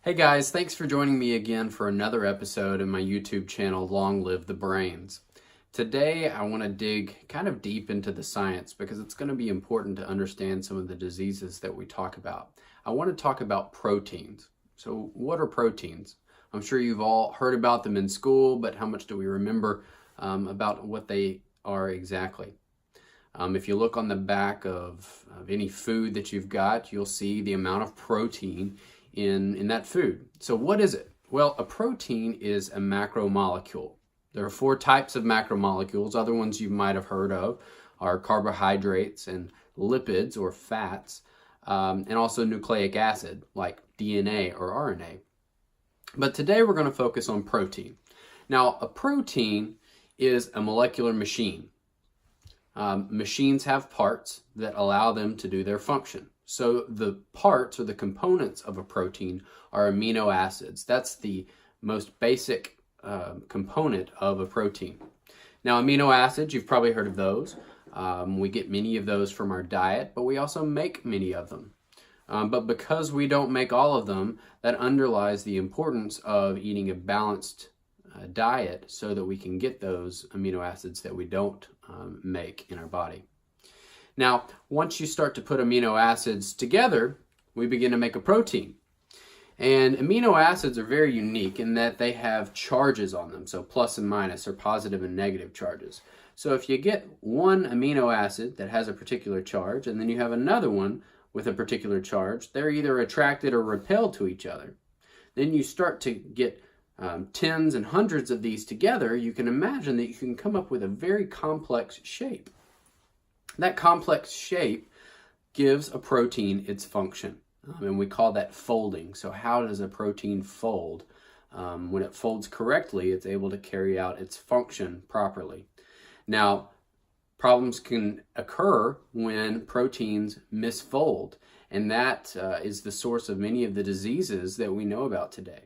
Hey guys, thanks for joining me again for another episode in my YouTube channel, Long Live the Brains. Today I want to dig kind of deep into the science because it's going to be important to understand some of the diseases that we talk about. I want to talk about proteins. So what are proteins? I'm sure you've all heard about them in school, but how much do we remember about what they are exactly? If you look on the back of any food that you've got, you'll see the amount of protein in that food. So what is it? Well, a protein is a macromolecule. There are 4 types of macromolecules. Other ones you might have heard of are carbohydrates and lipids or fats, and also nucleic acid like DNA or RNA. But today we're going to focus on protein. Now, a protein is a molecular machine. Machines have parts that allow them to do their function. So the parts or the components of a protein are amino acids. That's the most basic component of a protein. Now, amino acids, you've probably heard of those. We get many of those from our diet, but we also make many of them. But because we don't make all of them, that underlies the importance of eating a balanced diet so that we can get those amino acids that we don't make in our body. Now, once you start to put amino acids together, we begin to make a protein. And amino acids are very unique in that they have charges on them, so plus and minus, or positive and negative charges. So if you get one amino acid that has a particular charge, and then you have another one with a particular charge, they're either attracted or repelled to each other. Then you start to get tens and hundreds of these together. You can imagine that you can come up with a very complex shape. That complex shape gives a protein its function, and we call that folding. So how does a protein fold? When it folds correctly, it's able to carry out its function properly. Now, problems can occur when proteins misfold, and that is the source of many of the diseases that we know about today.